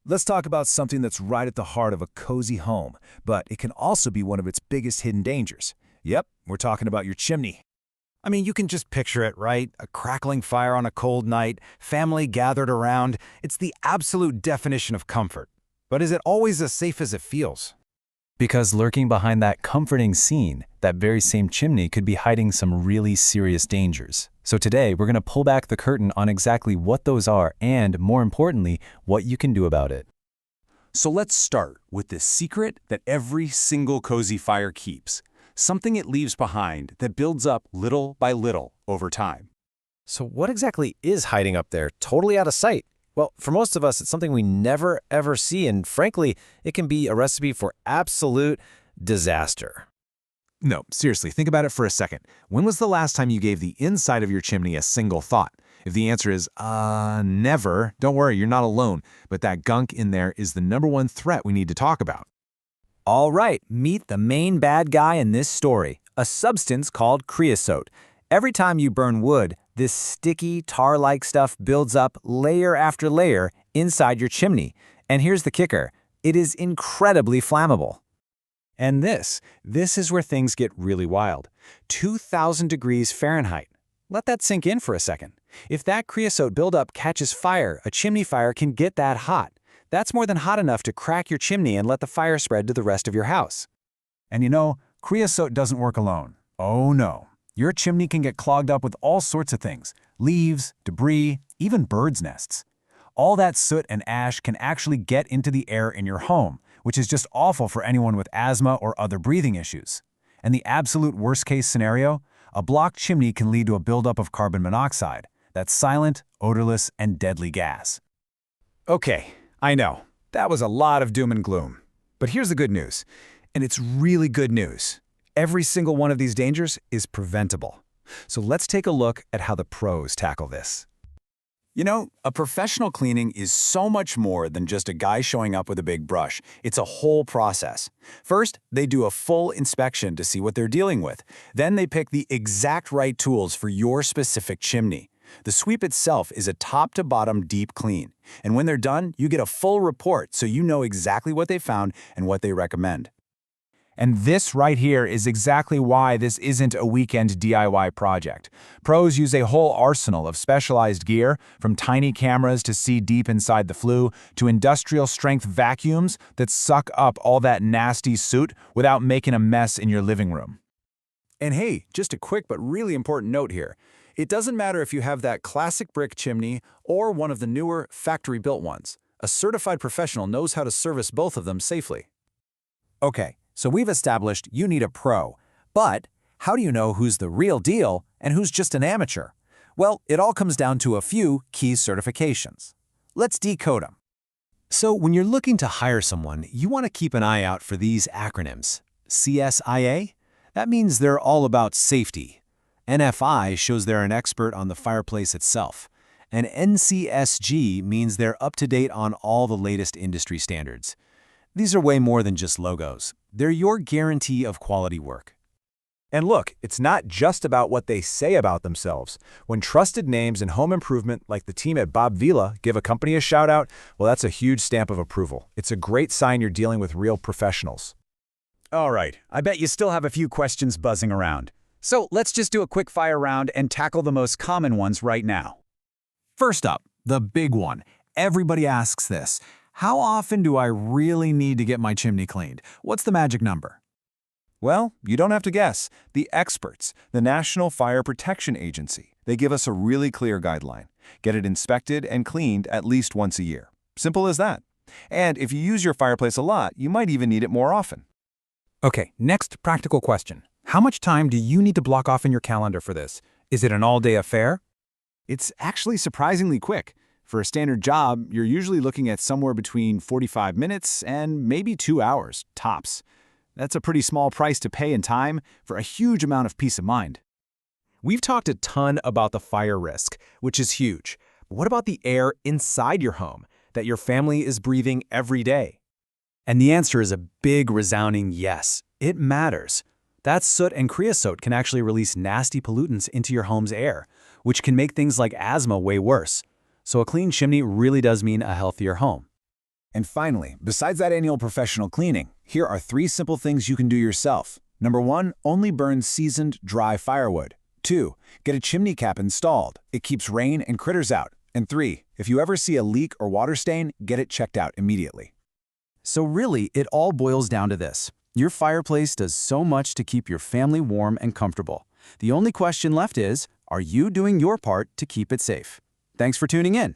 Let's talk about something that's right at the heart of a cozy home, but it can also be one of its biggest hidden dangers. Yep, we're talking about your chimney. I mean, you can just picture it, right? A crackling fire on a cold night, family gathered around. It's the absolute definition of comfort. But is it always as safe as it feels? Because lurking behind that comforting scene, that very same chimney could be hiding some really serious dangers. So today, we're going to pull back the curtain on exactly what those are and, more importantly, what you can do about it. So let's start with the secret that every single cozy fire keeps. Something it leaves behind that builds up little by little over time. So what exactly is hiding up there, totally out of sight? Well, for most of us, it's something we never, ever see, and frankly, it can be a recipe for absolute disaster. No, seriously, think about it for a second. When was the last time you gave the inside of your chimney a single thought? If the answer is, never, don't worry, you're not alone. But that gunk in there is the #1 threat we need to talk about. All right, meet the main bad guy in this story, a substance called creosote. Every time you burn wood, this sticky, tar-like stuff builds up layer after layer inside your chimney. And here's the kicker, it is incredibly flammable. And this is where things get really wild. 2,000 degrees Fahrenheit. Let that sink in for a second. If that creosote buildup catches fire, a chimney fire can get that hot. That's more than hot enough to crack your chimney and let the fire spread to the rest of your house. And you know, creosote doesn't work alone. Oh no. Your chimney can get clogged up with all sorts of things. Leaves, debris, even birds' nests. All that soot and ash can actually get into the air in your home, which is just awful for anyone with asthma or other breathing issues. And the absolute worst-case scenario, a blocked chimney can lead to a buildup of carbon monoxide, that silent, odorless, and deadly gas. Okay, I know, that was a lot of doom and gloom. But here's the good news, and it's really good news. Every single one of these dangers is preventable. So let's take a look at how the pros tackle this. You know, a professional cleaning is so much more than just a guy showing up with a big brush. It's a whole process. First, they do a full inspection to see what they're dealing with. Then they pick the exact right tools for your specific chimney. The sweep itself is a top-to-bottom deep clean. And when they're done, you get a full report so you know exactly what they found and what they recommend. And this right here is exactly why this isn't a weekend DIY project. Pros use a whole arsenal of specialized gear, from tiny cameras to see deep inside the flue, to industrial-strength vacuums that suck up all that nasty soot without making a mess in your living room. And hey, just a quick but really important note here. It doesn't matter if you have that classic brick chimney or one of the newer factory-built ones. A certified professional knows how to service both of them safely. Okay. So we've established you need a pro, but how do you know who's the real deal and who's just an amateur? Well, it all comes down to a few key certifications. Let's decode them. So when you're looking to hire someone, you want to keep an eye out for these acronyms. CSIA? That means they're all about safety. NFI shows they're an expert on the fireplace itself. And NCSG means they're up to date on all the latest industry standards. These are way more than just logos. They're your guarantee of quality work. And look, it's not just about what they say about themselves. When trusted names in home improvement like the team at Bob Vila give a company a shout out, well, that's a huge stamp of approval. It's a great sign you're dealing with real professionals. All right, I bet you still have a few questions buzzing around. So let's just do a quick fire round and tackle the most common ones right now. First up, the big one. Everybody asks this. How often do I really need to get my chimney cleaned? What's the magic number? Well, you don't have to guess. The experts, the National Fire Protection Agency, they give us a really clear guideline. Get it inspected and cleaned at least once a year. Simple as that. And if you use your fireplace a lot, you might even need it more often. Okay, next practical question. How much time do you need to block off in your calendar for this? Is it an all-day affair? It's actually surprisingly quick. For a standard job, you're usually looking at somewhere between 45 minutes and maybe 2 hours, tops. That's a pretty small price to pay in time for a huge amount of peace of mind. We've talked a ton about the fire risk, which is huge. But what about the air inside your home that your family is breathing every day? And the answer is a big, resounding yes. It matters. That soot and creosote can actually release nasty pollutants into your home's air, which can make things like asthma way worse. So a clean chimney really does mean a healthier home. And finally, besides that annual professional cleaning, here are 3 simple things you can do yourself. Number 1, only burn seasoned, dry firewood. 2, get a chimney cap installed. It keeps rain and critters out. And 3, if you ever see a leak or water stain, get it checked out immediately. So really, it all boils down to this. Your fireplace does so much to keep your family warm and comfortable. The only question left is, are you doing your part to keep it safe? Thanks for tuning in.